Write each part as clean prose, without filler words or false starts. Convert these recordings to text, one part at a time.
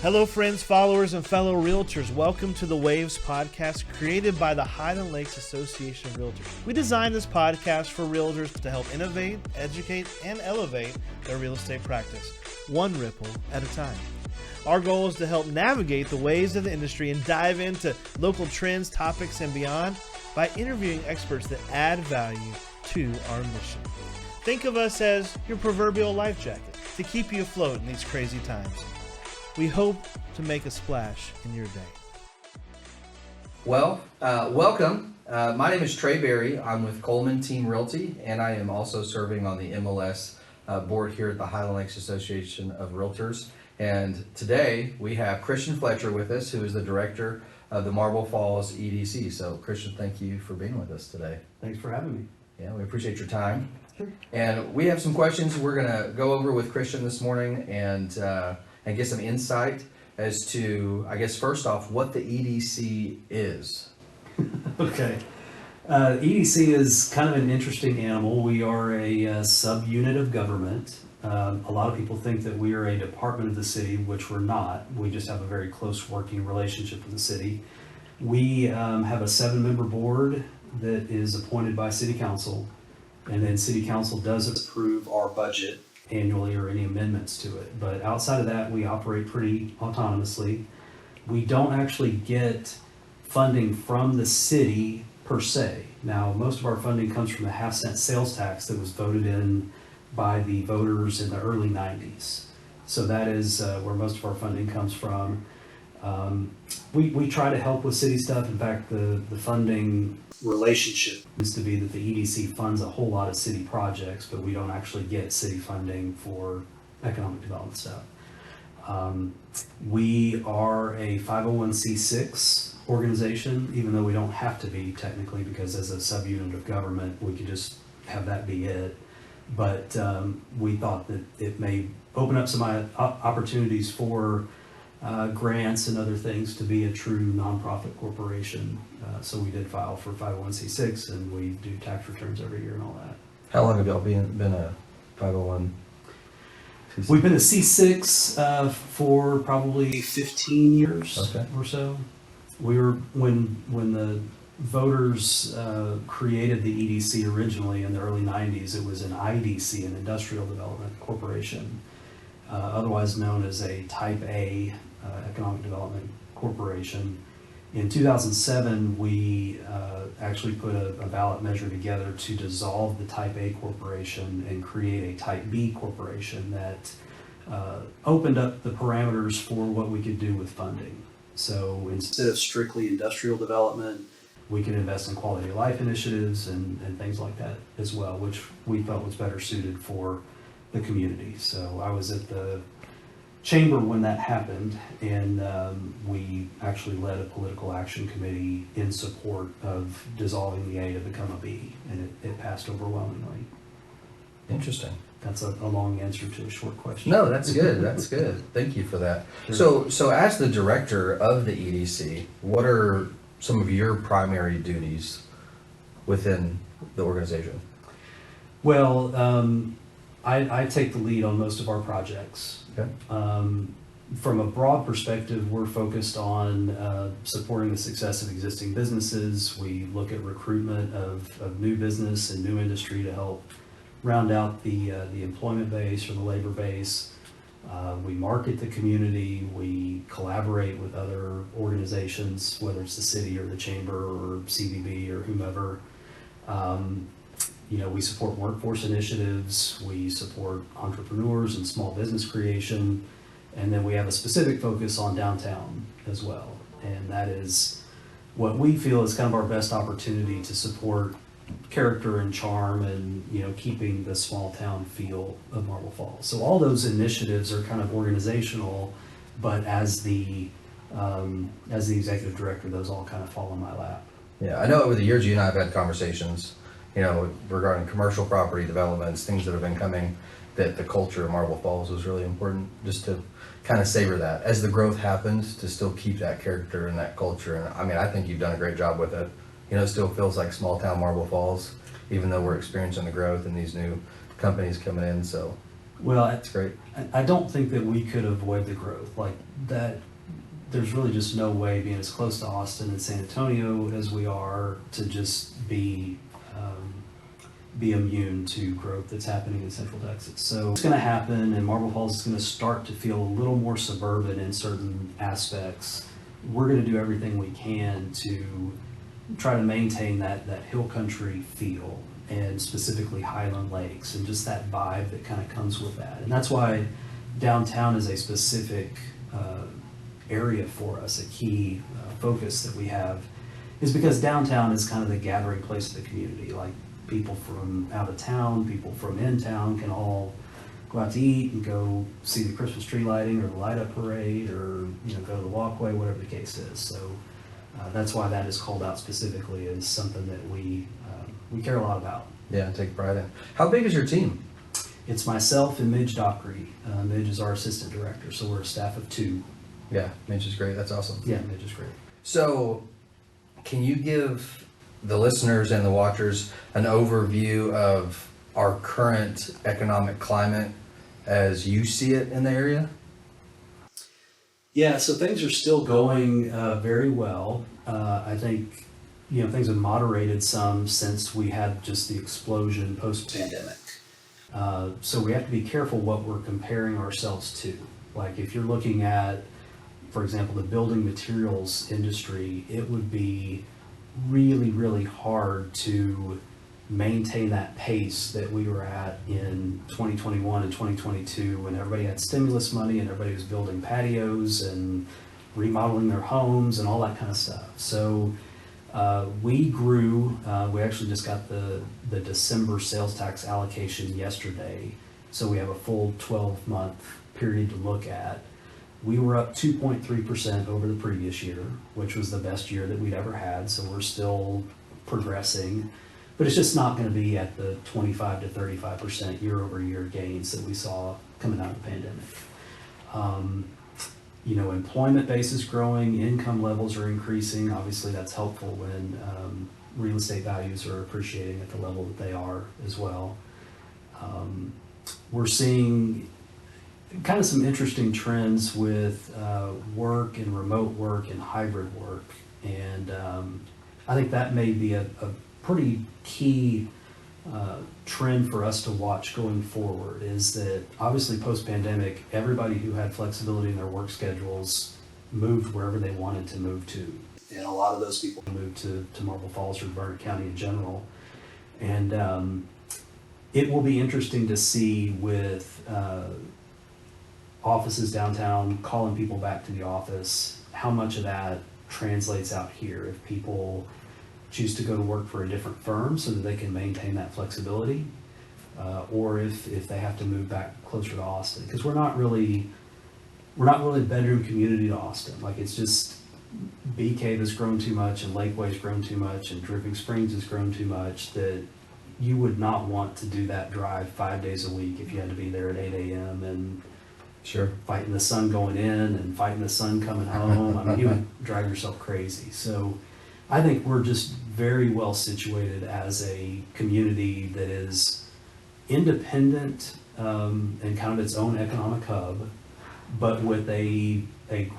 Hello, friends, followers, and fellow realtors. Welcome to the Waves podcast created by the Highland Lakes Association of Realtors. We designed this podcast for realtors to help innovate, educate, and elevate their real estate practice, one ripple at a time. Our goal is to help navigate the waves of the industry and dive into local trends, topics, and beyond by interviewing experts that add value to our mission. Think of us as your proverbial life jacket to keep you afloat in these crazy times. We hope to make a splash in your day. Well, welcome. My name is Trey Berry. I'm with Coleman Team Realty, and I am also serving on the MLS board here at the Highland Lakes Association of Realtors. And today we have Christian Fletcher with us, who is the director of the Marble Falls EDC. So, Christian, thank you for being with us today. Thanks for having me. Yeah, we appreciate your time. Sure. And we have some questions we're going to go over with Christian this morning and get some insight as to, I guess, first off, what the EDC is. Okay. EDC is kind of an interesting animal. We are a subunit of government. A lot of people think that we are a department of the city, which we're not. We just have a very close working relationship with the city. We have a 7-member board that is appointed by city council, and then city council does approve our budget annually or any amendments to it. But outside of that, we operate pretty autonomously. We don't actually get funding from the city per se. Now, most of our funding comes from the half-cent sales tax that was voted in by the voters in the early 90s. So that is where most of our funding comes from. We try to help with city stuff. In fact, the funding relationship is to be that the EDC funds a whole lot of city projects, but we don't actually get city funding for economic development stuff. We are a 501c6 organization, even though we don't have to be technically, because as a subunit of government, we could just have that be it. But we thought that it may open up some opportunities for grants and other things to be a true nonprofit corporation. So we did file for 501c6, and we do tax returns every year and all that. How long have y'all been a 501? We've been a C6 for probably 15 years or so. We were when the voters created the EDC originally in the early 90s. It was an IDC, an Industrial Development Corporation, otherwise known as a Type A Economic Development Corporation. In 2007, we actually put a ballot measure together to dissolve the Type A corporation and create a Type B corporation that opened up the parameters for what we could do with funding. So instead of strictly industrial development, we could invest in quality of life initiatives and things like that as well, which we felt was better suited for the community. So I was at the chamber when that happened, and we actually led a political action committee in support of dissolving the A to become a B, and it passed overwhelmingly. Interesting. That's a long answer to a short question. No, that's good. That's good. Thank you for that. Sure. So as the director of the EDC, what are some of your primary duties within the organization? Well, I take the lead on most of our projects. Okay. From a broad perspective, we're focused on supporting the success of existing businesses. We look at recruitment of new business and new industry to help round out the employment base or the labor base. We market the community. We collaborate with other organizations, whether it's the city or the chamber or CVB or whomever. We support workforce initiatives. We support entrepreneurs and small business creation. And then we have a specific focus on downtown as well. And that is what we feel is kind of our best opportunity to support character and charm and, keeping the small town feel of Marble Falls. So all those initiatives are kind of organizational, but as the executive director, those all kind of fall in my lap. Yeah, I know over the years you and I have had conversations, regarding commercial property developments, things that have been coming, that the culture of Marble Falls was really important, just to kind of savor that as the growth happens, to still keep that character and that culture. And I mean, I think you've done a great job with it. It still feels like small town Marble Falls, even though we're experiencing the growth and these new companies coming in. So Well, that's great. I don't think that we could avoid the growth. Like that there's really just no way, being as close to Austin and San Antonio as we are, to just be immune to growth that's happening in Central Texas. So it's going to happen, and Marble Falls is going to start to feel a little more suburban in certain aspects. We're going to do everything we can to try to maintain that hill country feel, and specifically Highland Lakes, and just that vibe that kind of comes with that. And that's why downtown is a specific area for us, a key focus that we have, is because downtown is kind of the gathering place of the community. Like, people from out of town, people from in town can all go out to eat and go see the Christmas tree lighting or the light up parade, or go to the walkway, whatever the case is. So that's why that is called out specifically as something that we care a lot about. Yeah, take pride in. How big is your team? It's myself and Midge Dockery. Midge is our assistant director, so we're a staff of 2. Yeah, Midge is great. That's awesome. Yeah, Midge is great. So, can you give the listeners and the watchers an overview of our current economic climate as you see it in the area? Yeah, so things are still going very well. I think things have moderated some since we had just the explosion post-pandemic. So we have to be careful what we're comparing ourselves to. Like, if you're looking at, for example, the building materials industry, it would be really, really hard to maintain that pace that we were at in 2021 and 2022, when everybody had stimulus money and everybody was building patios and remodeling their homes and all that kind of stuff. So we grew. We actually just got the December sales tax allocation yesterday, so we have a full 12-month period to look at. We were up 2.3% over the previous year, which was the best year that we'd ever had. So we're still progressing, but it's just not going to be at the 25 to 35% year over year gains that we saw coming out of the pandemic. Employment base is growing, income levels are increasing. Obviously, that's helpful when real estate values are appreciating at the level that they are as well. We're seeing kind of some interesting trends with work and remote work and hybrid work. And I think that may be a pretty key trend for us to watch going forward, is that obviously post-pandemic, everybody who had flexibility in their work schedules moved wherever they wanted to move to. And a lot of those people moved to Marble Falls or Burnet County in general. And it will be interesting to see with offices downtown calling people back to the office, how much of that translates out here. If people choose to go to work for a different firm so that they can maintain that flexibility, or if they have to move back closer to Austin, because we're not really a bedroom community to Austin. Like, it's just Bee Cave has grown too much, and Lakeway's grown too much, and Dripping Springs has grown too much, that you would not want to do that drive 5 days a week if you had to be there at 8 a.m. and Sure. fighting the sun going in and fighting the sun coming home. I mean, you would drive yourself crazy. So I think we're just very well situated as a community that is independent and kind of its own economic hub, but with a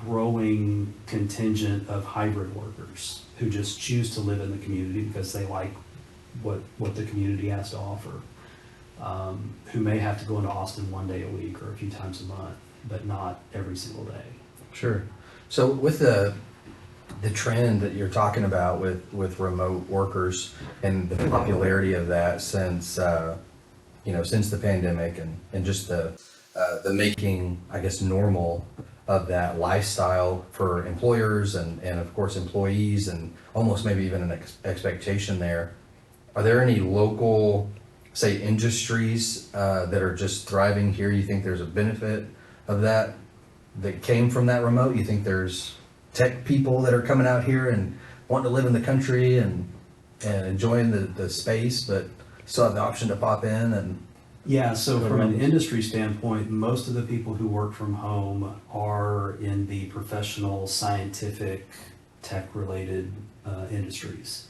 growing contingent of hybrid workers who just choose to live in the community because they like what the community has to offer, who may have to go into Austin 1 day a week or a few times a month, but not every single day. Sure. So with the trend that you're talking about with remote workers and the popularity of that since the pandemic, and just the making, I guess, normal of that lifestyle for employers and of course employees, and almost maybe even an expectation there. Are there any local, say, industries that are just thriving here? You think there's a benefit of that came from that remote? You think there's tech people that are coming out here and wanting to live in the country and enjoying the space, but still have the option to pop in? And yeah, so from an industry standpoint, most of the people who work from home are in the professional, scientific, tech-related industries.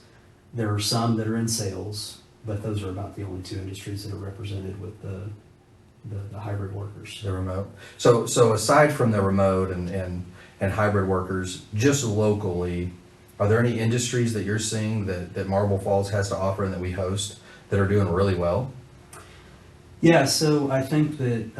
There are some that are in sales, but those are about the only 2 industries that are represented with the the hybrid workers. The remote. So aside from the remote and hybrid workers, just locally, are there any industries that you're seeing that Marble Falls has to offer and that we host that are doing really well? Yeah, so I think that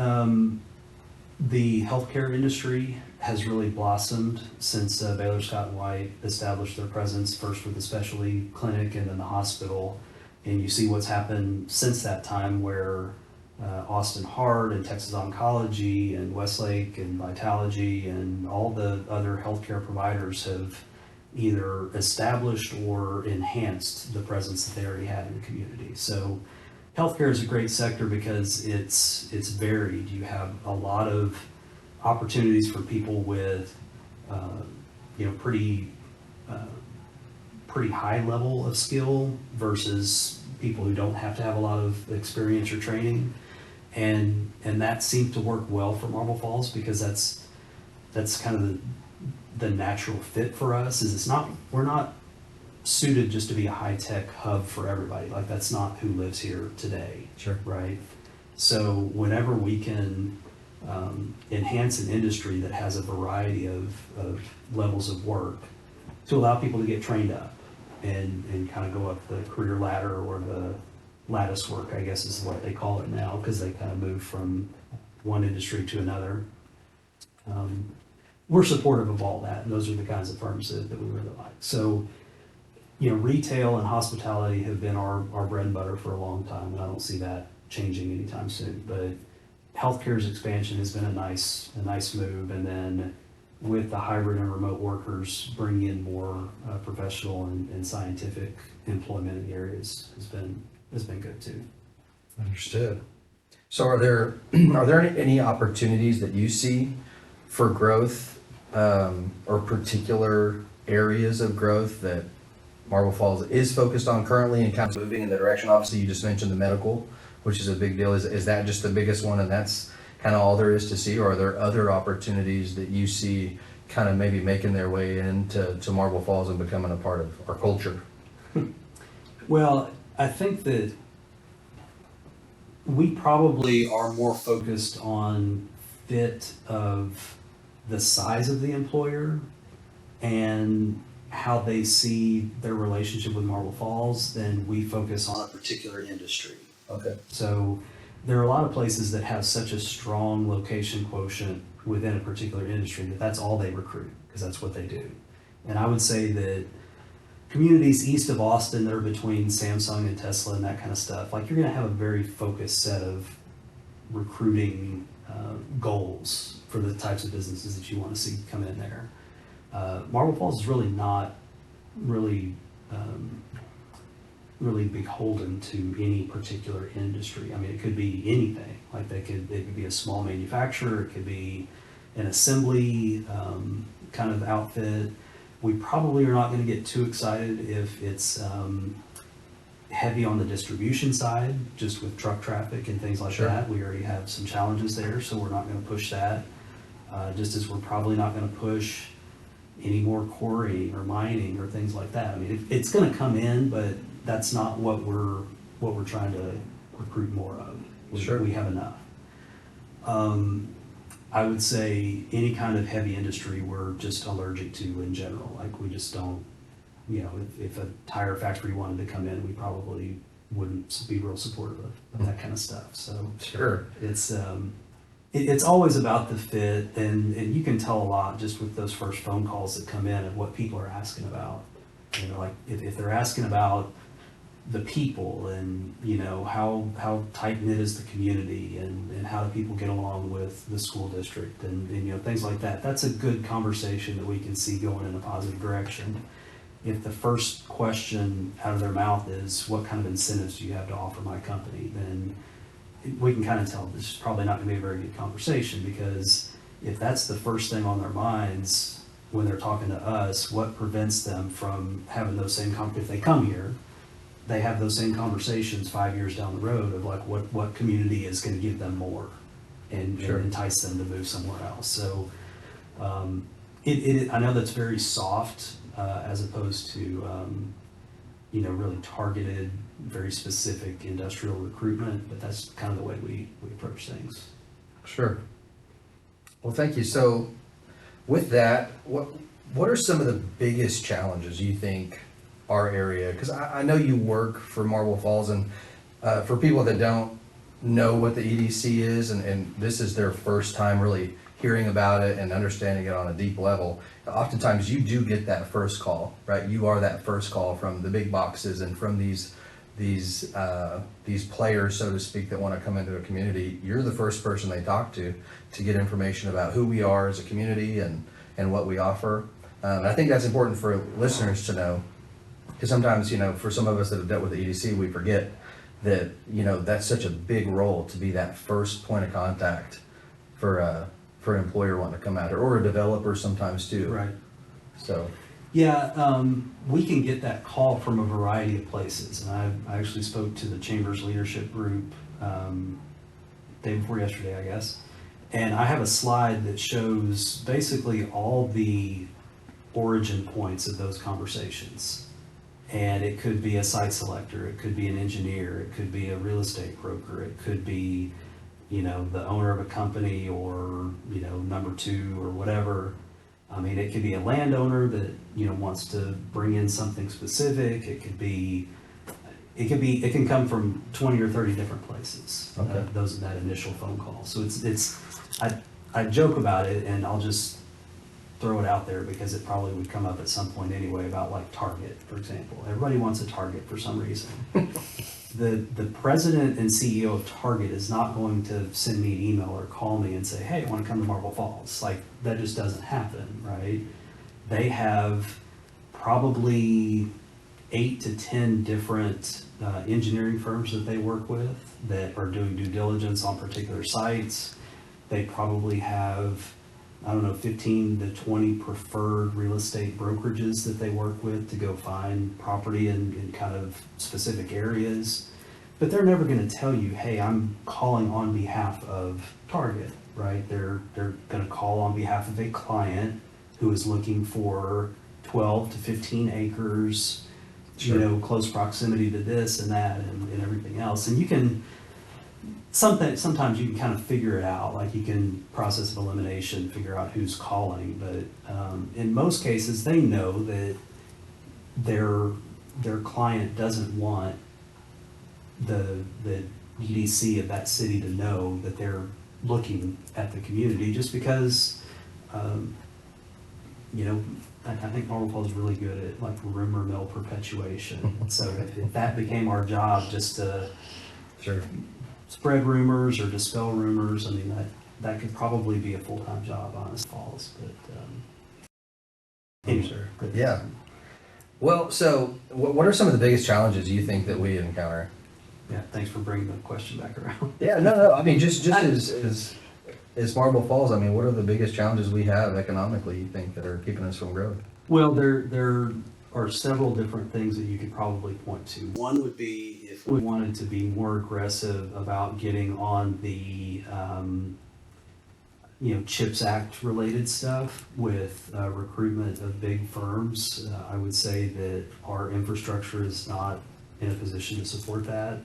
the healthcare industry has really blossomed since Baylor Scott & White established their presence first with the specialty clinic and then the hospital. And you see what's happened since that time where Austin Heart and Texas Oncology and Westlake and Vitalogy and all the other healthcare providers have either established or enhanced the presence that they already had in the community. So healthcare is a great sector because it's varied. You have a lot of opportunities for people with pretty high level of skill versus people who don't have to have a lot of experience or training, and that seemed to work well for Marble Falls because that's kind of the natural fit for us. We're not suited just to be a high-tech hub for everybody. Like, that's not who lives here today. Sure. Right? So whenever we can enhance an industry that has a variety of levels of work to allow people to get trained up and kind of go up the career ladder, or the lattice work, I guess is what they call it now, because they kind of move from one industry to another. We're supportive of all that, and those are the kinds of firms that we really like. So, retail and hospitality have been our bread and butter for a long time, and I don't see that changing anytime soon. But healthcare's expansion has been a nice move, and then with the hybrid and remote workers, bringing in more professional and scientific employment in the areas has been good too. Understood. So are there any opportunities that you see for growth, or particular areas of growth that Marble Falls is focused on currently and kind of moving in the direction? Obviously, you just mentioned the medical, which is a big deal. Is that just the biggest one and that's kind of all there is to see, or are there other opportunities that you see kind of maybe making their way into Marble Falls and becoming a part of our culture? Well, I think that we probably are more focused on fit of the size of the employer and how they see their relationship with Marble Falls than we focus on a particular industry. Okay. So there are a lot of places that have such a strong location quotient within a particular industry that's all they recruit, because that's what they do. And I would say that communities east of Austin that are between Samsung and Tesla and that kind of stuff, like, you're going to have a very focused set of recruiting goals for the types of businesses that you want to see come in there. Marble Falls is really not really beholden to any particular industry. I mean, it could be anything. Like, it could be a small manufacturer, it could be an assembly kind of outfit. We probably are not going to get too excited if it's heavy on the distribution side, just with truck traffic and things like Sure. that. We already have some challenges there, so we're not going to push that. Just as we're probably not going to push any more quarrying or mining or things like that. I mean, it's going to come in, but that's not what we're trying to recruit more of. Sure. We have enough. I would say any kind of heavy industry we're just allergic to in general. Like, we just don't, if a tire factory wanted to come in, we probably wouldn't be real supportive of that kind of stuff. So Sure. it's always about the fit, and you can tell a lot just with those first phone calls that come in of what people are asking about. Like, if they're asking about the people and, how tight-knit is the community and how do people get along with the school district and things like that, that's a good conversation that we can see going in a positive direction. If the first question out of their mouth is, what kind of incentives do you have to offer my company, then we can kind of tell this is probably not going to be a very good conversation, because if that's the first thing on their minds when they're talking to us, what prevents them from having those same if they come here, they have those same conversations 5 years down the road of like what community is going to give them more and Sure. entice them to move somewhere else. So I know that's very soft as opposed to really targeted, very specific industrial recruitment, but that's kind of the way we approach things. Sure. Well, thank you. So with that, what are some of the biggest challenges you think our area, because I know you work for Marble Falls, and for people that don't know what the EDC is, and this is their first time really hearing about it and understanding it on a deep level, oftentimes you do get that first call, right? You are that first call from the big boxes and from these players, so to speak, that want to come into a community. You're the first person they talk to get information about who we are as a community and what we offer. I think that's important for listeners to know, because sometimes, for some of us that have dealt with the EDC, we forget that, that's such a big role to be that first point of contact for an employer wanting to come out, or a developer sometimes too. Right. So. Yeah, we can get that call from a variety of places. And I actually spoke to the Chamber's leadership group day before yesterday, I guess. And I have a slide that shows basically all the origin points of those conversations. And it could be a site selector, it could be an engineer, it could be a real estate broker, it could be, the owner of a company, or, number two or whatever. I mean, it could be a landowner that, wants to bring in something specific. It can come from 20 or 30 different places. Okay. That initial phone call. So I joke about it, and I'll just throw it out there because it probably would come up at some point anyway, about like Target, for example. Everybody wants a Target for some reason. The president and CEO of Target is not going to send me an email or call me and say, hey, I want to come to Marble Falls. Like, that just doesn't happen, right? They have probably 8 to 10 different engineering firms that they work with that are doing due diligence on particular sites. They probably have, 15 to 20 preferred real estate brokerages that they work with to go find property in kind of specific areas. But they're never going to tell you, hey, I'm calling on behalf of Target, right? They're going to call on behalf of a client who is looking for 12 to 15 acres, Sure. Close proximity to this and that and everything else. And you can, sometimes you can kind of figure it out, like you can process of elimination, figure out who's calling, but in most cases they know that their client doesn't want the EDC of that city to know that they're looking at the community, just because I think Marble Falls is really good at like rumor mill perpetuation. So if that became our job, just to Sure. spread rumors or dispel rumors, I mean, that could probably be a full-time job, honest Falls, but anyway. Sure. Yeah. Well, so what are some of the biggest challenges you think that we encounter? Yeah, thanks for bringing the question back around. Yeah, no. I mean, just as Marble Falls, I mean, what are the biggest challenges we have economically, you think, that are keeping us from growth? Well, there are several different things that you could probably point to. One would be if we wanted to be more aggressive about getting on the CHIPS Act related stuff with recruitment of big firms. I would say that our infrastructure is not in a position to support that,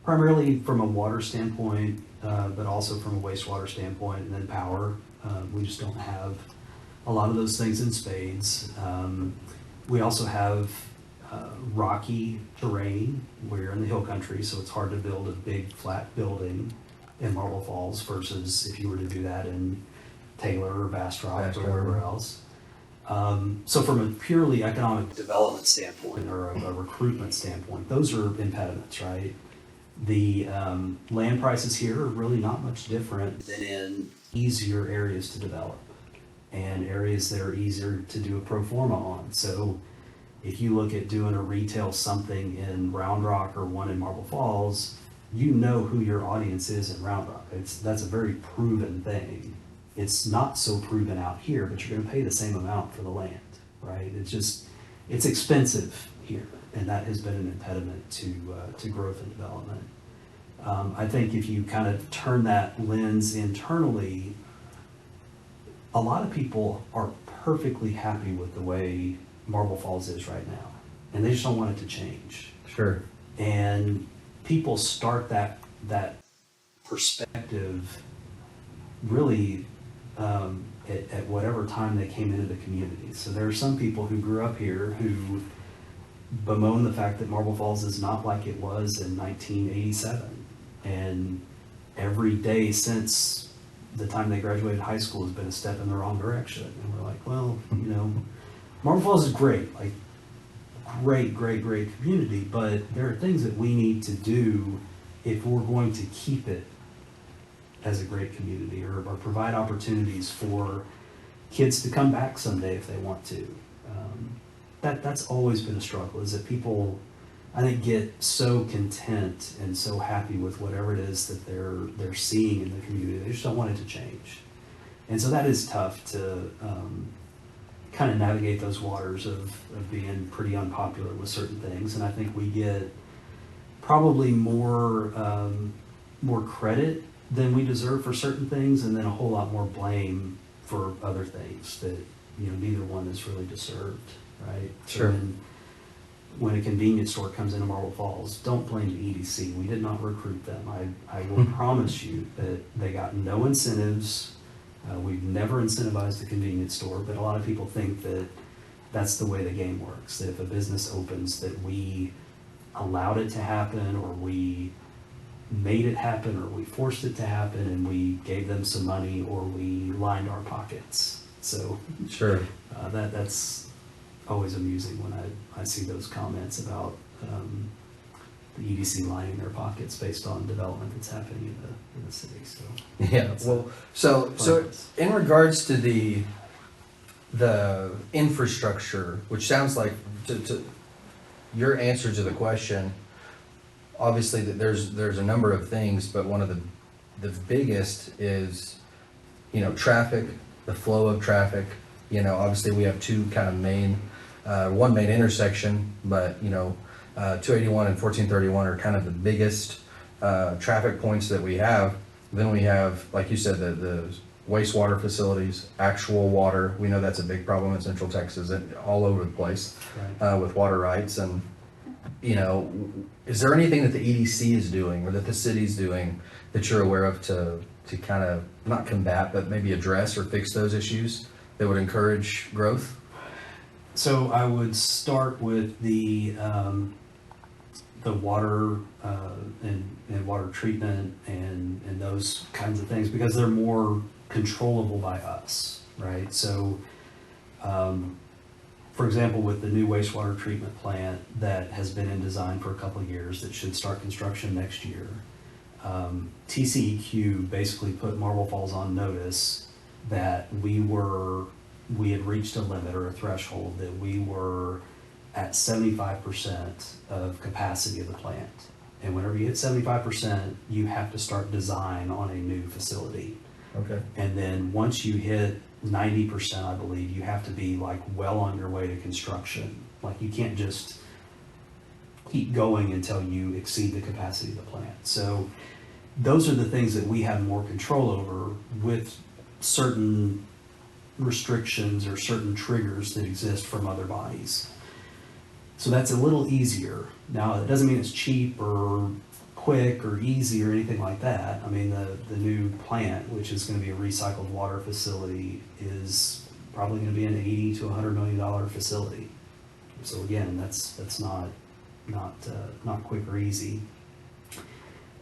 primarily from a water standpoint, but also from a wastewater standpoint, and then power. We just don't have a lot of those things in spades. We also have rocky terrain. We're in the hill country, so it's hard to build a big flat building in Marble Falls versus if you were to do that in Taylor or Bastrop or wherever else. So from a purely economic development standpoint or a recruitment standpoint, those are impediments, right? The land prices here are really not much different than in easier areas to develop and areas that are easier to do a pro forma on. So if you look at doing a retail something in Round Rock or one in Marble Falls, you know who your audience is in Round Rock. That's a very proven thing. It's not so proven out here, but you're going to pay the same amount for the land, right? It's expensive here, and that has been an impediment to growth and development. I think if you kind of turn that lens internally, a lot of people are perfectly happy with the way Marble Falls is right now. and they just don't want it to change. Sure. And people start that perspective really at whatever time they came into the community. So there are some people who grew up here who bemoan the fact that Marble Falls is not like it was in 1987. And every day since the time they graduated high school has been a step in the wrong direction. And we're like, well, Marble Falls is great, like great community, but there are things that we need to do if we're going to keep it as a great community, or provide opportunities for kids to come back someday if they want to. That's always been a struggle, is that people, I think, get so content and so happy with whatever it is that they're seeing in the community. They just don't want it to change. And so that is tough to kind of navigate those waters of being pretty unpopular with certain things. And I think we get probably more credit than we deserve for certain things, and then a whole lot more blame for other things that neither one is really deserved, right? Sure. So when a convenience store comes into Marble Falls, don't blame the EDC. We did not recruit them. I will promise you that they got no incentives. We've never incentivized a convenience store, but a lot of people think that that's the way the game works, that if a business opens, that we allowed it to happen, or we made it happen, or we forced it to happen, and we gave them some money, or we lined our pockets. So Sure. That's always amusing when I see those comments about the EDC lining their pockets based on development that's happening in the city. So Yeah. Well, so in regards to the infrastructure, which sounds like to your answer to the question, obviously there's a number of things, but one of the biggest is traffic, the flow of traffic. Obviously we have two kind of one main intersection, but 281 and 1431 are kind of the biggest traffic points that we have. Then we have, like you said, the wastewater facilities, actual water. We know that's a big problem in Central Texas and all over the place, right. with water rights. And is there anything that the EDC is doing, or that the city's doing, that you're aware of to kind of not combat, but maybe address or fix those issues that would encourage growth? So I would start with the water and water treatment and those kinds of things, because they're more controllable by us, right? So, for example, with the new wastewater treatment plant that has been in design for a couple of years, that should start construction next year, TCEQ basically put Marble Falls on notice that we had reached a limit or a threshold, that we were at 75% of capacity of the plant. And whenever you hit 75%, you have to start design on a new facility. Okay. And then once you hit 90%, I believe, you have to be like well on your way to construction. Like you can't just keep going until you exceed the capacity of the plant. So those are the things that we have more control over, with certain restrictions or certain triggers that exist from other bodies. So that's a little easier. Now, it doesn't mean it's cheap or quick or easy or anything like that. I mean, the new plant, which is going to be a recycled water facility, is probably going to be an $80 to $100 million facility. So again, that's not quick or easy.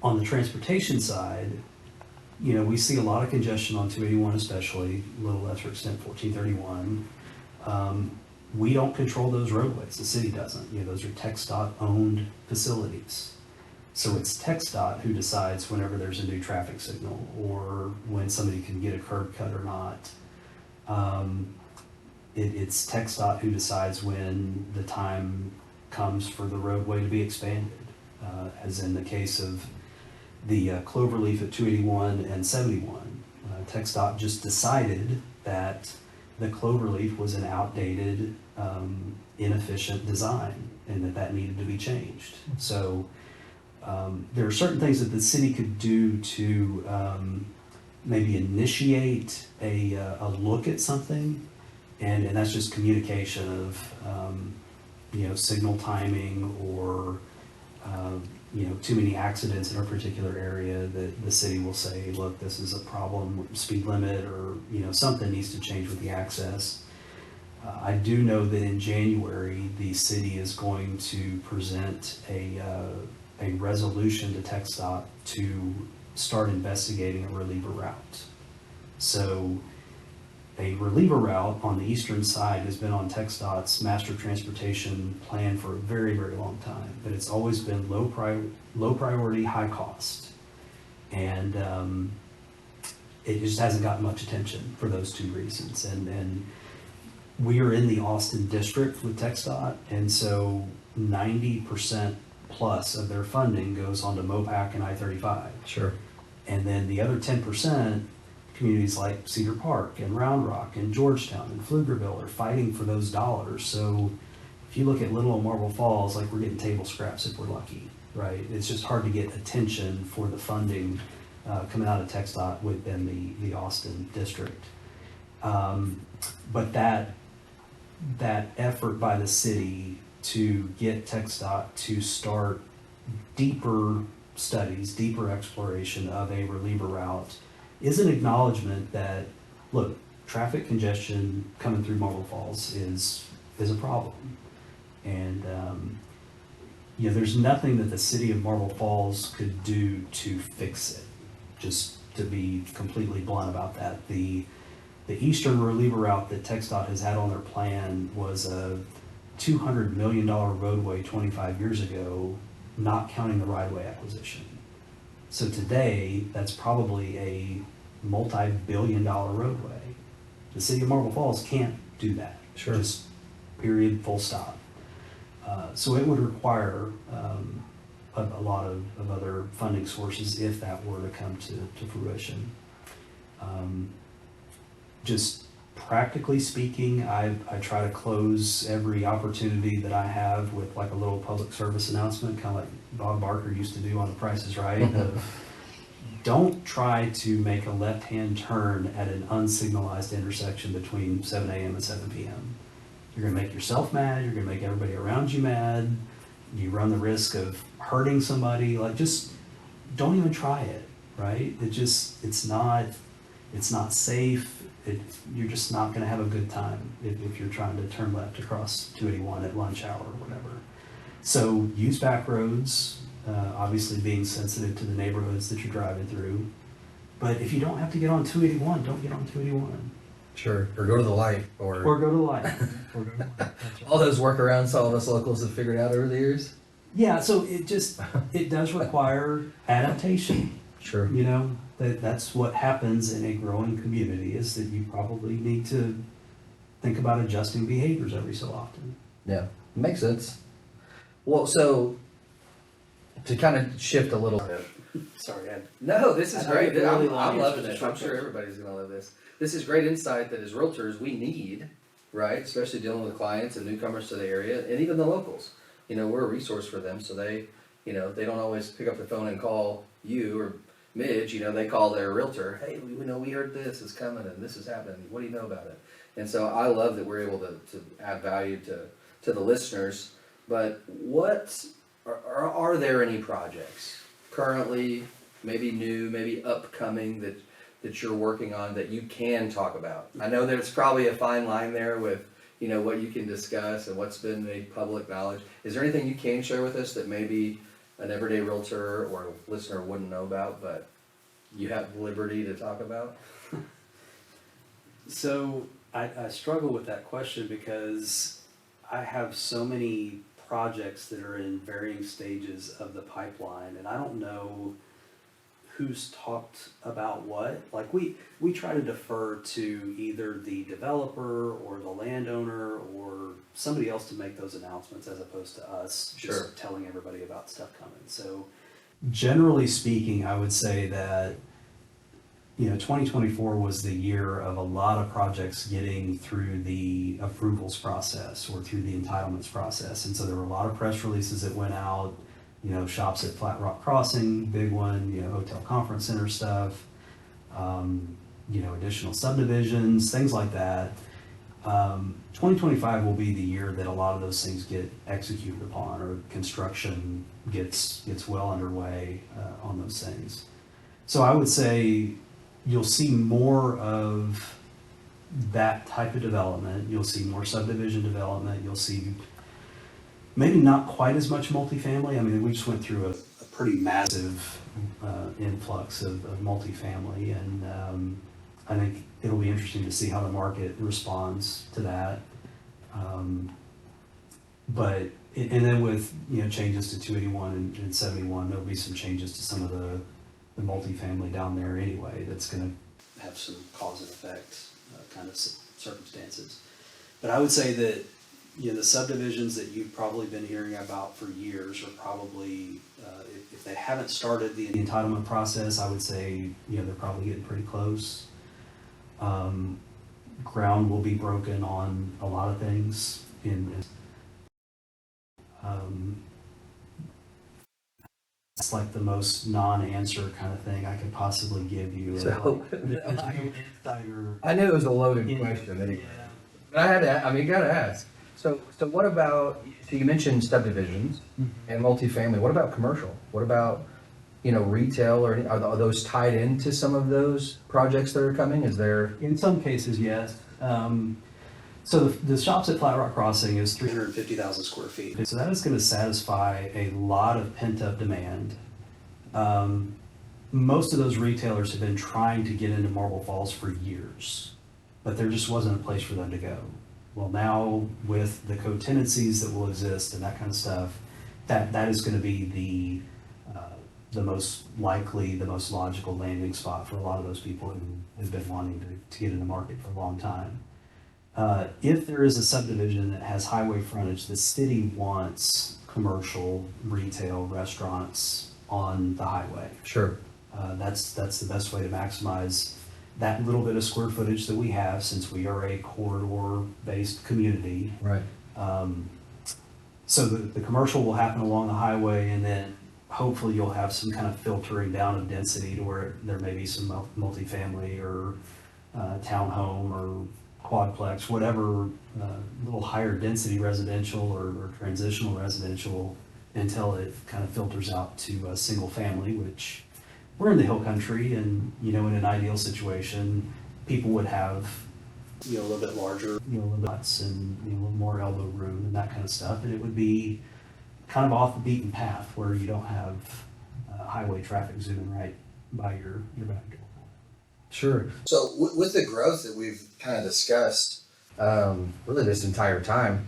On the transportation side, we see a lot of congestion on 281, especially, a little lesser extent 1431. We don't control those roadways. The city doesn't. Those are TxDOT owned facilities. So it's TxDOT who decides whenever there's a new traffic signal, or when somebody can get a curb cut or not. It's TxDOT who decides when the time comes for the roadway to be expanded, as in the case of the Cloverleaf at 281 and 71. TxDOT just decided that the Cloverleaf was an outdated, inefficient design, and that needed to be changed. So there are certain things that the city could do to maybe initiate a look at something, and that's just communication of signal timing or, too many accidents in a particular area, that the city will say, look, this is a problem, speed limit, or, something needs to change with the access. I do know that in January, the city is going to present a resolution to TxDOT to start investigating a reliever route. So a reliever route on the eastern side has been on TxDOT's master transportation plan for a very, very long time, but it's always been low priority, high cost. And it just hasn't gotten much attention for those two reasons. And we are in the Austin district with TxDOT, and so 90% plus of their funding goes onto MOPAC and I-35. Sure. And then the other 10%, communities like Cedar Park and Round Rock and Georgetown and Pflugerville are fighting for those dollars. So if you look at Little and Marble Falls, like, we're getting table scraps if we're lucky, right? It's just hard to get attention for the funding coming out of TxDOT within the Austin district. But that effort by the city to get TxDOT to start deeper studies, deeper exploration of a reliever route is an acknowledgement that, look, traffic congestion coming through Marble Falls is a problem. And there's nothing that the city of Marble Falls could do to fix it, just to be completely blunt about that. The eastern reliever route that TxDOT has had on their plan was a $200 million roadway 25 years ago, not counting the right-of-way acquisition. So today, that's probably a multi-billion-dollar roadway. The city of Marble Falls can't do that. Sure. Just period, full stop. So it would require a lot of other funding sources if that were to come to fruition. Just practically speaking, I try to close every opportunity that I have with like a little public service announcement, kind of like Bob Barker used to do on The Price is Right. Don't try to make a left-hand turn at an unsignalized intersection between 7 a.m. and 7 p.m. You're going to make yourself mad. You're going to make everybody around you mad. You run the risk of hurting somebody. Like, just don't even try it, right? It's not safe. You're just not going to have a good time if you're trying to turn left across 281 at lunch hour or whatever. So use back roads, obviously being sensitive to the neighborhoods that you're driving through. But if you don't have to get on 281, don't get on 281. Sure, or go to the light, or go to the light. Or go to the light. That's right. all those workarounds all of us locals have figured out over the years. Yeah, so it does require adaptation. Sure. That's what happens in a growing community, is that you probably need to think about adjusting behaviors every so often. Yeah, makes sense. Well, so to kind of shift a little bit. Sorry, Ed. No, this is great. Really I'm loving this. it. I'm sure everybody's going to love this. This is great insight that as realtors we need, right? Especially dealing with clients and newcomers to the area, and even the locals. We're a resource for them, so they don't always pick up the phone and call you or Midge. They call their realtor. Hey, we heard this is coming and this is happening. What do you know about it? And so I love that we're able to add value to the listeners. But what are there any projects currently, maybe new, maybe upcoming that you're working on that you can talk about? I know there's probably a fine line there with what you can discuss and what's been made public knowledge. Is there anything you can share with us that maybe an everyday realtor or listener wouldn't know about, but you have liberty to talk about? So I struggle with that question because I have so many projects that are in varying stages of the pipeline, and I don't know who's talked about what. Like, we try to defer to either the developer or the landowner or somebody else to make those announcements, as opposed to us just telling everybody about stuff coming. So generally speaking, I would say that 2024 was the year of a lot of projects getting through the approvals process or through the entitlements process. And so there were a lot of press releases that went out, shops at Flat Rock Crossing, big one, hotel conference center stuff, additional subdivisions, things like that. 2025 will be the year that a lot of those things get executed upon, or construction gets well underway on those things. So I would say you'll see more of that type of development. You'll see more subdivision development. You'll see maybe not quite as much multifamily. I mean, we just went through a pretty massive influx of multifamily, and I think it'll be interesting to see how the market responds to that. And then with, changes to 281 and 71, there'll be some changes to some of the multifamily down there anyway. That's going to have some cause and effect kind of circumstances. But I would say that the subdivisions that you've probably been hearing about for years are probably, if they haven't started the entitlement process, I would say they're probably getting pretty close. Ground will be broken on a lot of things it's like the most non-answer kind of thing I could possibly give you. So, I knew it was a loaded question anyway. Yeah. But I had to, you gotta ask. So what about, so you mentioned subdivisions and multifamily. What about commercial? What about, retail, or are those tied into some of those projects that are coming? Is there? In some cases, yes. So the shops at Flat Rock Crossing is 350,000 square feet. So that is going to satisfy a lot of pent-up demand. Most of those retailers have been trying to get into Marble Falls for years, but there just wasn't a place for them to go. Well, now with the co-tenancies that will exist and that kind of stuff, that is going to be the most likely, the most logical landing spot for a lot of those people who have been wanting to get in the market for a long time. If there is a subdivision that has highway frontage, the city wants commercial, retail, restaurants on the highway. Sure. That's the best way to maximize that little bit of square footage that we have, since we are a corridor-based community. Right. So the commercial will happen along the highway, and then hopefully you'll have some kind of filtering down of density to where there may be some multifamily or townhome or quadplex, whatever, little higher density residential or transitional residential, until it kind of filters out to a single family, which we're in the hill country, and in an ideal situation, people would have a little bit larger, little lots and a little more elbow room and that kind of stuff, and it would be kind of off the beaten path where you don't have highway traffic zooming right by your back door. Sure. So with the growth that we've kind of discussed, really this entire time,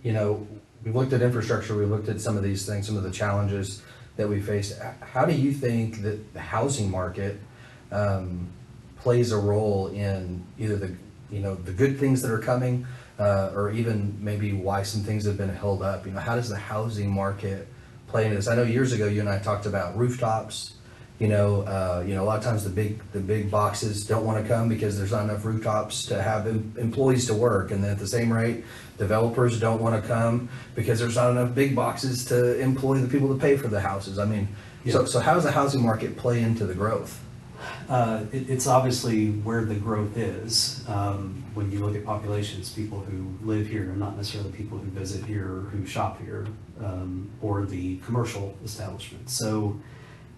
we've looked at infrastructure, we've looked at some of these things, some of the challenges that we face. How do you think that the housing market plays a role in either the good things that are coming, or even maybe why some things have been held up? How does the housing market play into this? I know years ago you and I talked about rooftops. A lot of times the big boxes don't want to come because there's not enough rooftops to have employees to work, and then at the same rate, developers don't want to come because there's not enough big boxes to employ the people to pay for the houses. So how does the housing market play into the growth? It's obviously where the growth is. When you look at populations, people who live here, not necessarily people who visit here or who shop here, or the commercial establishments. So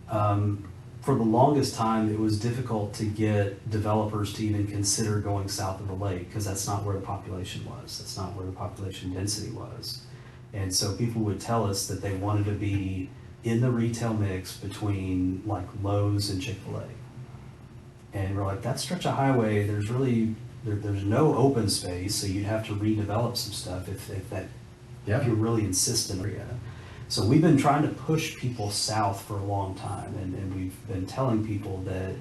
for the longest time, it was difficult to get developers to even consider going south of the lake, because that's not where the population was. That's not where the population density was. And so people would tell us that they wanted to be in the retail mix between like Lowe's and Chick-fil-A. And we're like, that stretch of highway, there's no open space, so you'd have to redevelop some stuff if you're really insistent area. So we've been trying to push people south for a long time, and we've been telling people that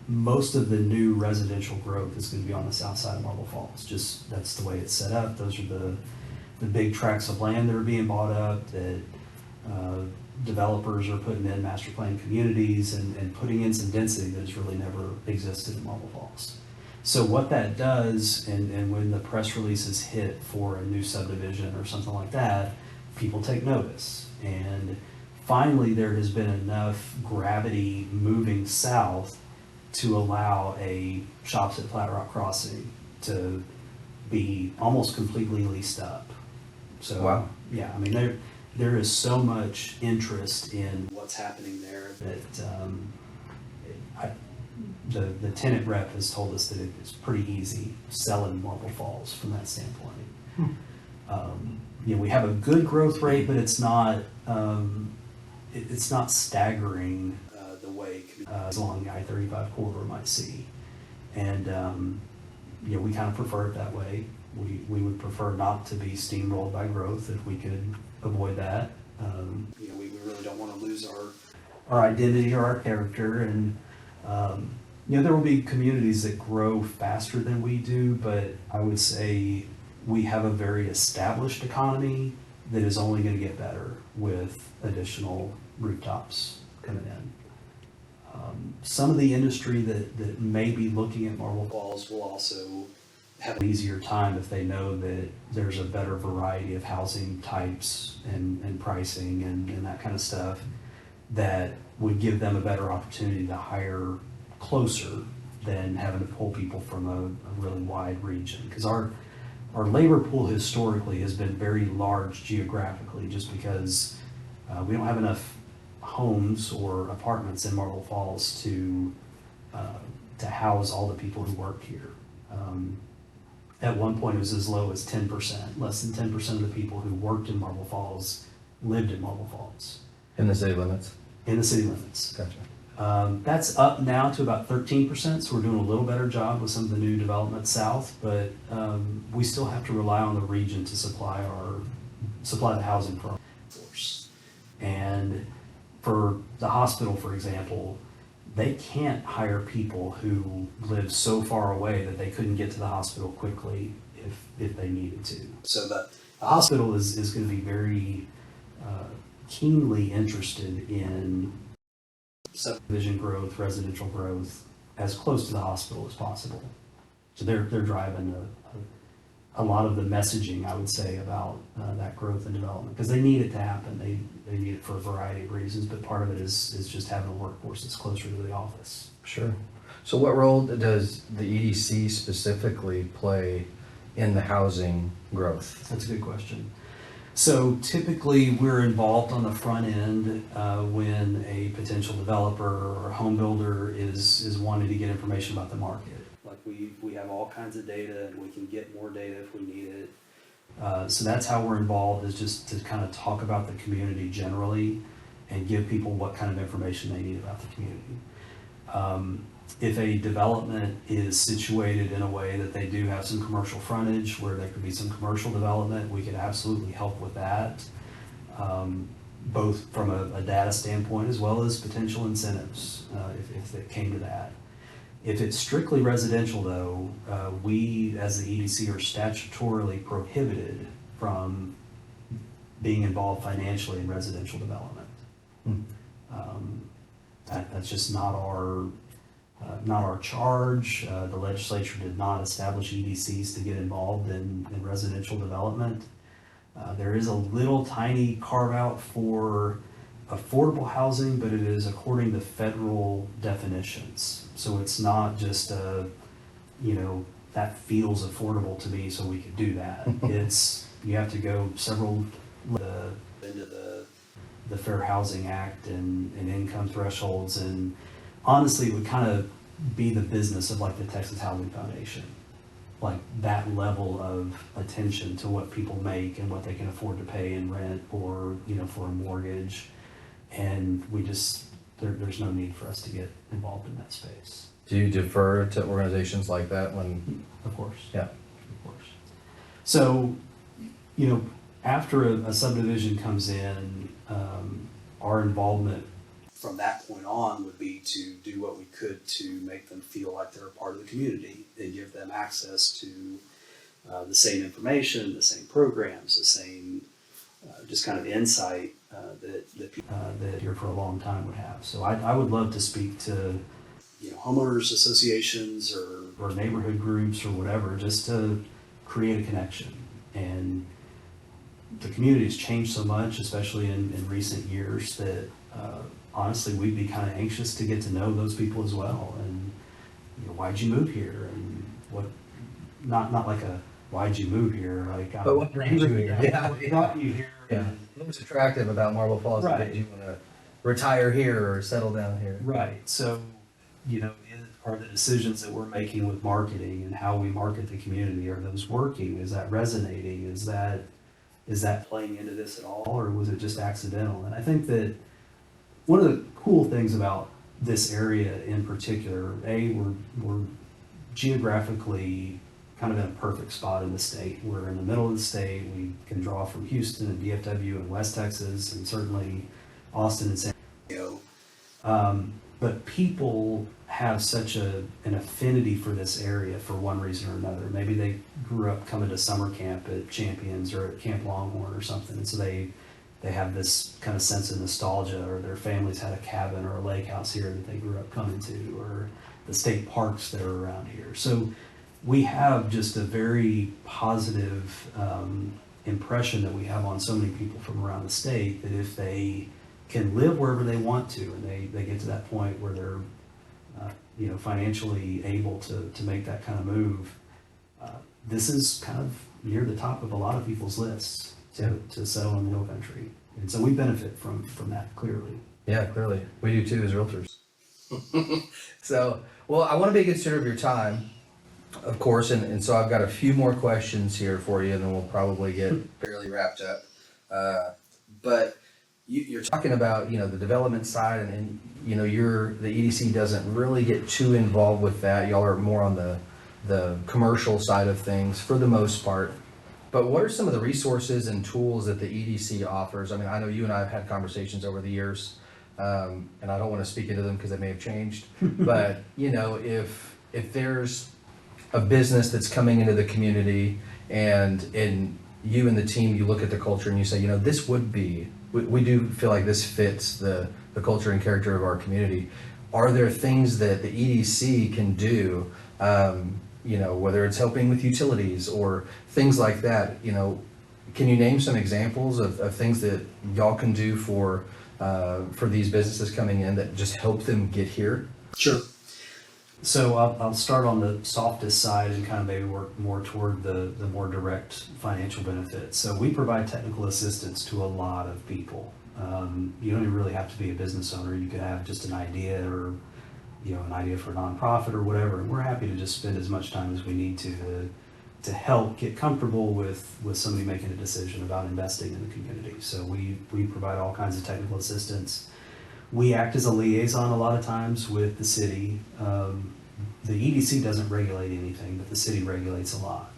most of the new residential growth is going to be on the south side of Marble Falls. Just that's the way it's set up. Those are the big tracts of land that are being bought up, that developers are putting in master plan communities and putting in some density that has really never existed in Marble Falls. So what that does, and when the press releases hit for a new subdivision or something like that, people take notice. And finally, there has been enough gravity moving south to allow a Shops at Flat Rock Crossing to be almost completely leased up. So, Wow. yeah, I mean, there is so much interest in what's happening there that the tenant rep has told us that it's pretty easy selling Marble Falls from that standpoint. We have a good growth rate, but it's not staggering the way along the I-35 corridor might see. And we kind of prefer it that way. We would prefer not to be steamrolled by growth if we could avoid that. We really don't want to lose our identity or our character. And there will be communities that grow faster than we do, but I would say we have a very established economy that is only going to get better with additional rooftops coming in. Some of the industry that may be looking at Marble Falls will also have an easier time if they know that there's a better variety of housing types and pricing and that kind of stuff that would give them a better opportunity to hire closer than having to pull people from a really wide region. Because our labor pool historically has been very large geographically, just because we don't have enough homes or apartments in Marble Falls to house all the people who work here. At one point, it was as low as 10%. Less than 10% of the people who worked in Marble Falls lived in Marble Falls. In the city limits? In the city limits. Gotcha. That's up now to about 13%, so we're doing a little better job with some of the new development south, but we still have to rely on the region to supply the housing for our workforce. And for the hospital, for example, they can't hire people who live so far away that they couldn't get to the hospital quickly if they needed to. So the hospital is going to be very keenly interested in subdivision growth, residential growth, as close to the hospital as possible. So they're driving a lot of the messaging, I would say, about that growth and development, because they need it to happen. They need it for a variety of reasons, but part of it is just having a workforce that's closer to the office. Sure. So what role does the EDC specifically play in the housing growth? That's a good question. So typically we're involved on the front end when a potential developer or home builder is wanting to get information about the market. Like we have all kinds of data and we can get more data if we need it. So that's how we're involved, is just to kind of talk about the community generally and give people what kind of information they need about the community. If a development is situated in a way that they do have some commercial frontage, where there could be some commercial development, we could absolutely help with that, both from a data standpoint as well as potential incentives, if it came to that. If it's strictly residential, though, we as the EDC are statutorily prohibited from being involved financially in residential development. That's just not our charge. The legislature did not establish EDCs to get involved in residential development. There is a little tiny carve out for affordable housing, but it is according to federal definitions. So it's not just that feels affordable to me, so we could do that. You have to go several into the Fair Housing Act and income thresholds, and honestly, it would kind of be the business of like the Texas Housing Foundation, like that level of attention to what people make and what they can afford to pay in rent or for a mortgage, and there's no need for us to get involved in that space. Do you defer to organizations like that when? Of course. Yeah. Of course. So, after a subdivision comes in, our involvement from that point on would be to do what we could to make them feel like they're a part of the community and give them access to the same information, the same programs, the same just kind of insight that here for a long time would have. So I would love to speak to homeowners associations or neighborhood groups or whatever, just to create a connection. And the community has changed so much, especially in recent years, that honestly we'd be kind of anxious to get to know those people as well. And why'd you move here? And what, not like a why'd you move here? Like, But what brings you here? What brought you here? Yeah. What was attractive about Marble Falls that Right. made you want to retire here or settle down here? Right. So, are the decisions that we're making with marketing and how we market the community, are those working? Is that resonating? Is that playing into this at all, or was it just accidental? And I think that one of the cool things about this area in particular, we're geographically kind of in a perfect spot in the state. We're in the middle of the state. We can draw from Houston and DFW and West Texas, and certainly Austin and San Diego. But people have such an affinity for this area for one reason or another. Maybe they grew up coming to summer camp at Champions or at Camp Longhorn or something, and so they have this kind of sense of nostalgia, or their families had a cabin or a lake house here that they grew up coming to, or the state parks that are around here. So we have just a very positive impression that we have on so many people from around the state, that if they can live wherever they want to, and they get to that point where they're financially able to make that kind of move, this is kind of near the top of a lot of people's lists to settle in the Hill Country. And so we benefit from that, clearly. Yeah, clearly. We do too as realtors. So, well, I want to be considerate of your time, of course, and so I've got a few more questions here for you, and then we'll probably get fairly wrapped up. But you're talking about, the development side, and the EDC doesn't really get too involved with that. Y'all are more on the commercial side of things for the most part. But what are some of the resources and tools that the EDC offers? I mean, I know you and I have had conversations over the years, and I don't want to speak into them because they may have changed. But, if there's a business that's coming into the community, and you and the team, you look at the culture and you say, this would be, we do feel like this fits the culture and character of our community. Are there things that the EDC can do, whether it's helping with utilities or things like that? Can you name some examples of things that y'all can do for these businesses coming in that just help them get here? Sure. So I'll start on the softest side and kind of maybe work more toward the more direct financial benefits. So we provide technical assistance to a lot of people. You don't even really have to be a business owner. You could have just an idea, or an idea for a nonprofit or whatever. And we're happy to just spend as much time as we need to help get comfortable with somebody making a decision about investing in the community. So we provide all kinds of technical assistance. We act as a liaison a lot of times with the city. The EDC doesn't regulate anything, but the city regulates a lot.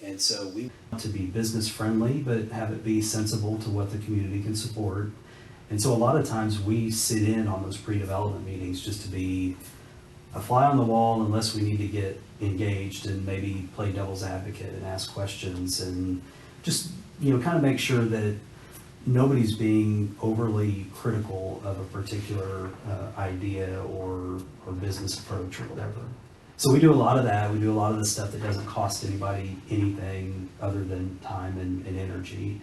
And so we want to be business friendly, but have it be sensible to what the community can support. And so a lot of times we sit in on those pre-development meetings just to be a fly on the wall, unless we need to get engaged and maybe play devil's advocate and ask questions, and just, kind of make sure that nobody's being overly critical of a particular idea or business approach or whatever. So we do a lot of that. We do a lot of the stuff that doesn't cost anybody anything other than time and energy.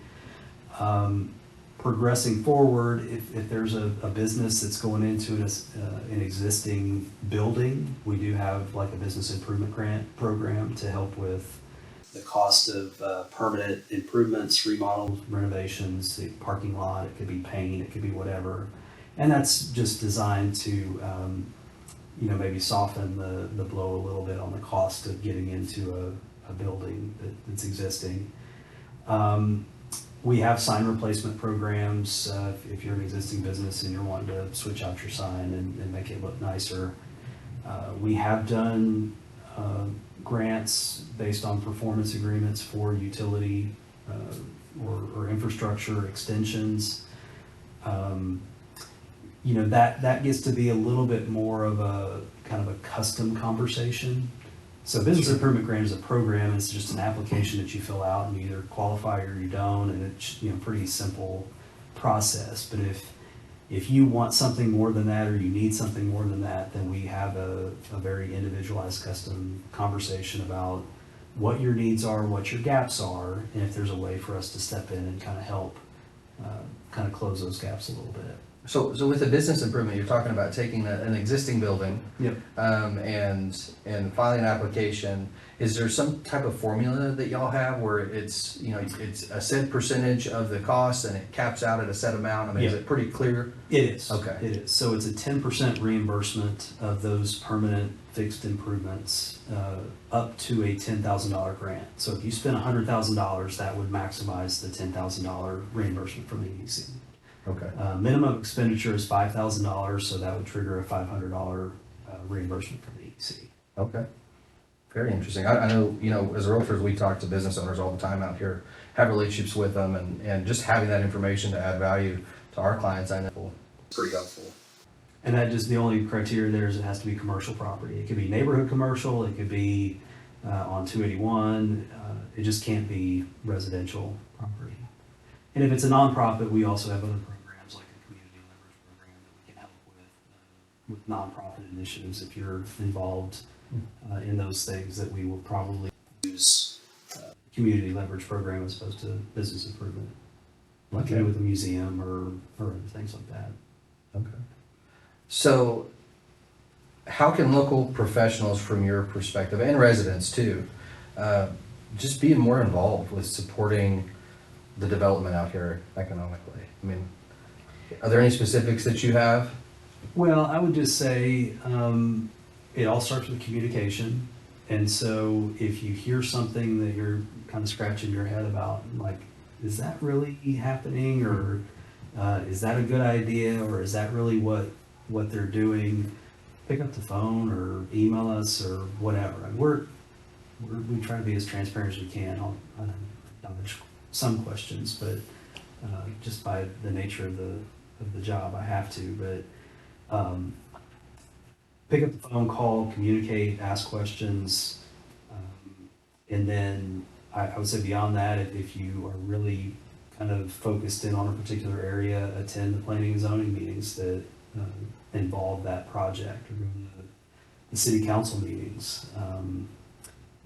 Progressing forward, if there's a business that's going into an existing building, we do have like a business improvement grant program to help with the cost of permanent improvements, remodels, renovations, the parking lot. It could be paint, it could be whatever. And that's just designed to maybe soften the blow a little bit on the cost of getting into a building that's existing. We have sign replacement programs. If you're an existing business and you're wanting to switch out your sign and make it look nicer. We have done grants based on performance agreements for utility or infrastructure extensions. That gets to be a little bit more of a kind of a custom conversation. So business improvement grant is a program. It's just an application that you fill out, and you either qualify or you don't, and it's pretty simple process. But if you want something more than that, or you need something more than that, then we have a very individualized custom conversation about what your needs are, what your gaps are, and if there's a way for us to step in and kind of help close those gaps a little bit. So with the business improvement, you're talking about taking an existing building, Yep. and filing an application. Is there some type of formula that y'all have where it's, it's a set percentage of the cost and it caps out at a set amount? I mean, is Yeah. it pretty clear? It is. Okay. It is. So it's a 10% reimbursement of those permanent fixed improvements up to a $10,000 grant. So if you spend $100,000, that would maximize the $10,000 reimbursement from the EDC. Okay. Minimum expenditure is $5,000, so that would trigger a $500 reimbursement from the EDC. Okay. Very interesting. I know, as realtors, we talk to business owners all the time out here, have relationships with them, and just having that information to add value to our clients, I know, is pretty helpful. And that just, the only criteria there is it has to be commercial property. It could be neighborhood commercial, it could be on 281, it just can't be residential property. And if it's a nonprofit, we also have other programs like a community leverage program that we can help with nonprofit initiatives. If you're involved in those things, that we will probably use community leverage program as opposed to business improvement. Like you do with a museum or other things like that. Okay. So how can local professionals from your perspective, and residents too, just be more involved with supporting the development out here economically? I mean, are there any specifics that you have? Well, I would just say it all starts with communication. And so if you hear something that you're kind of scratching your head about, like, is that really happening? Or is that a good idea? Or is that really what they're doing? Pick up the phone or email us or whatever. And we try to be as transparent as we can. I'll dodge some questions, but just by the nature of the job, I have to. But pick up the phone, call, communicate, ask questions, and then I would say beyond that, if you are really kind of focused in on a particular area, attend the planning and zoning meetings that involve that project, or go to the city council meetings.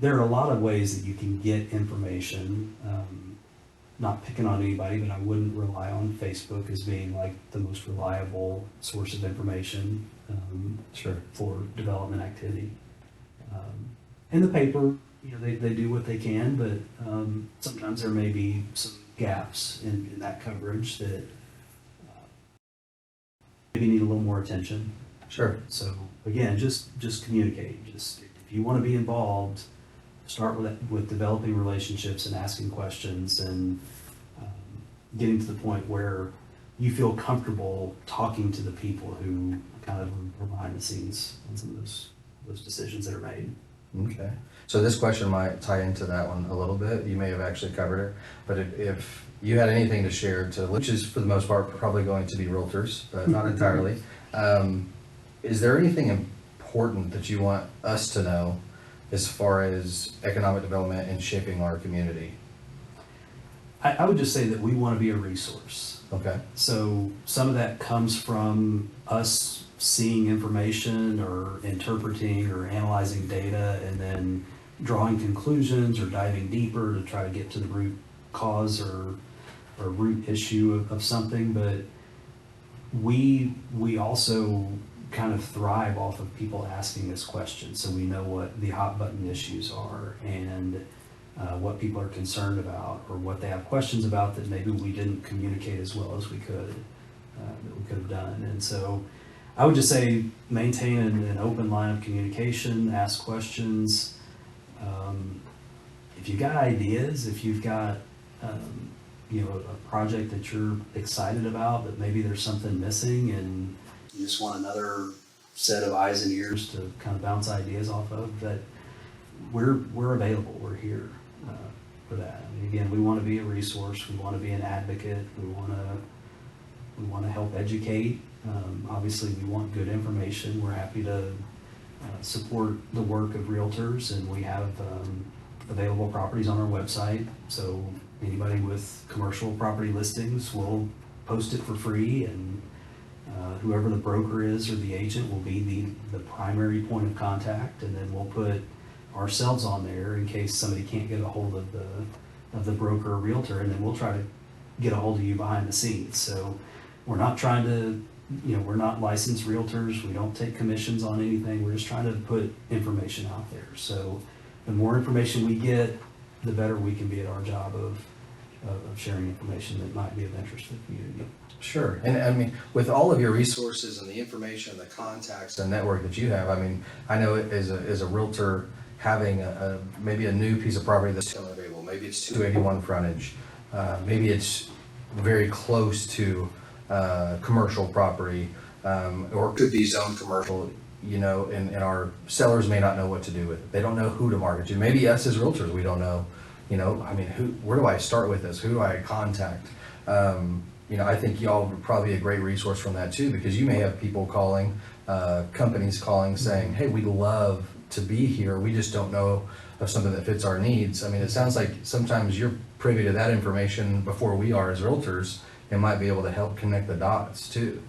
There are a lot of ways that you can get information. Not picking on anybody, but I wouldn't rely on Facebook as being like the most reliable source of information for development activity. In the paper, they do what they can, but sometimes there may be some gaps in that coverage that maybe need a little more attention. Sure. So again, just communicate. Just if you want to be involved, start with developing relationships and asking questions and getting to the point where you feel comfortable talking to the people who kind of are behind the scenes on some of those decisions that are made. Okay. So this question might tie into that one a little bit. You may have actually covered it, but if you had anything to share to, which is for the most part probably going to be realtors, but not entirely, is there anything important that you want us to know as far as economic development and shaping our community? I would just say that we want to be a resource. Okay. So some of that comes from us seeing information or interpreting or analyzing data and then drawing conclusions or diving deeper to try to get to the root cause or root issue of something. But we also kind of thrive off of people asking this question, so we know what the hot button issues are and what people are concerned about or what they have questions about that maybe we didn't communicate as well as we could have done. And so I would just say maintain an open line of communication, ask questions. If you've got ideas, if you've got a project that you're excited about, that maybe there's something missing and you just want another set of eyes and ears to kind of bounce ideas off of, that we're available. We're here for that. I mean, again, we want to be a resource. We want to be an advocate. We want to help educate. Obviously, we want good information. We're happy to support the work of realtors, and we have available properties on our website. So anybody with commercial property listings, we'll post it for free, and whoever the broker is or the agent will be the primary point of contact, and then we'll put ourselves on there in case somebody can't get a hold of the broker or realtor, and then we'll try to get a hold of you behind the scenes. So we're not trying to, we're not licensed realtors. We don't take commissions on anything. We're just trying to put information out there. So the more information we get, the better we can be at our job of sharing information that might be of interest to the community. Sure. And I mean, with all of your resources and the information, the contacts and network that you have, I mean, I know as a realtor having maybe a new piece of property that's still available, maybe it's 281 frontage, maybe it's very close to commercial property, or it could be zoned commercial, and our sellers may not know what to do with it. They don't know who to market to. Maybe us as realtors, we don't know, I mean, where do I start with this? Who do I contact? I think y'all would probably be a great resource from that too, because you may have people calling, companies calling saying, hey, we'd love to be here. We just don't know of something that fits our needs. I mean, it sounds like sometimes you're privy to that information before we are as realtors and might be able to help connect the dots too.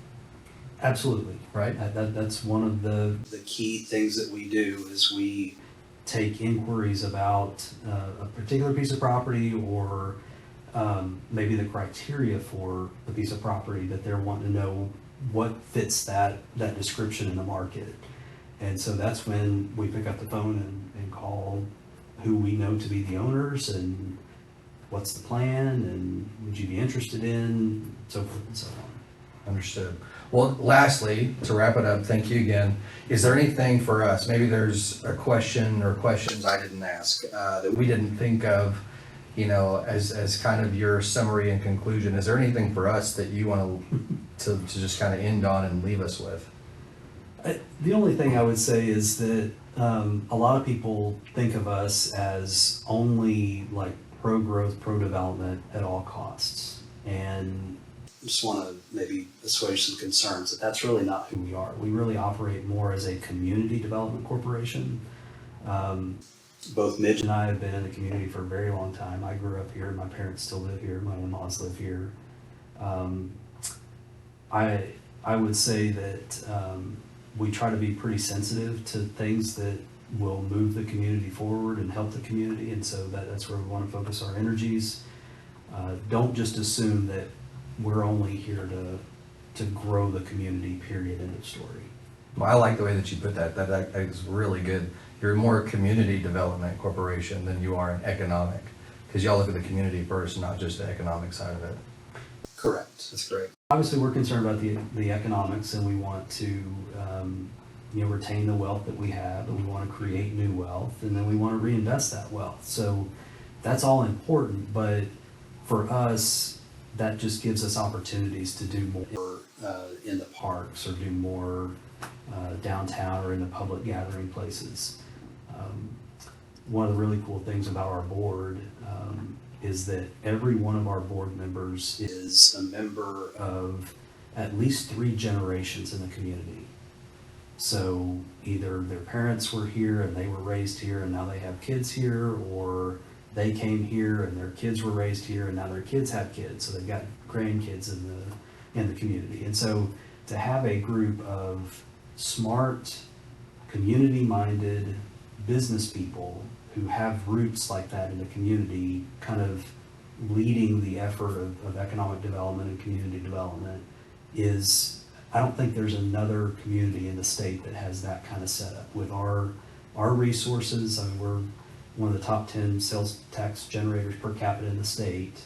Absolutely. Right? That's one of the key things that we do is we take inquiries about a particular piece of property or maybe the criteria for the piece of property that they're wanting to know what fits that description in the market. And so that's when we pick up the phone and call who we know to be the owners and what's the plan and would you be interested in, so forth and so on. Understood. Well, lastly, to wrap it up, thank you again. Is there anything for us? Maybe there's a question or questions I didn't ask that we didn't think of, as kind of your summary and conclusion. Is there anything for us that you want to just kind of end on and leave us with? The only thing I would say is that a lot of people think of us as only like pro-growth, pro-development at all costs. And just want to maybe assuage some concerns that that's really not who we are. We really operate more as a community development corporation. Both Midge and I have been in the community for a very long time. I grew up here. My parents still live here. My in-laws live here. I would say that we try to be pretty sensitive to things that will move the community forward and help the community, and so that's where we want to focus our energies. Don't just assume that we're only here to grow the community, period, end of story. Well, I like the way that you put that. That is really good. You're more a community development corporation than you are an economic, because y'all look at the community first, not just the economic side of it. Correct. That's great. Obviously, we're concerned about the economics, and we want to retain the wealth that we have, and we want to create new wealth, and then we want to reinvest that wealth. So that's all important, but for us, that just gives us opportunities to do more in the parks or do more downtown or in the public gathering places. One of the really cool things about our board is that every one of our board members is a member of at least 3 generations in the community. So either their parents were here and they were raised here and now they have kids here, or they came here and their kids were raised here and now their kids have kids, so they've got grandkids in the community. And so to have a group of smart, community-minded business people who have roots like that in the community, kind of leading the effort of economic development and community development, is, I don't think there's another community in the state that has that kind of setup. With our resources, I mean, we're one of the top 10 sales tax generators per capita in the state,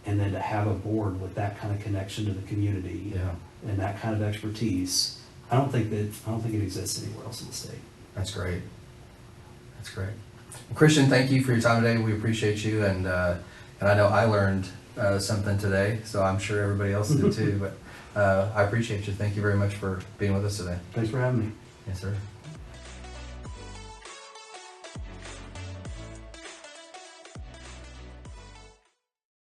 and then to have a board with that kind of connection to the community, and that kind of expertise, I don't think it exists anywhere else in the state. That's great. That's great. Well, Christian, thank you for your time today. We appreciate you, and I know I learned something today, so I'm sure everybody else did too. But I appreciate you. Thank you very much for being with us today. Thanks for having me. Yes, sir.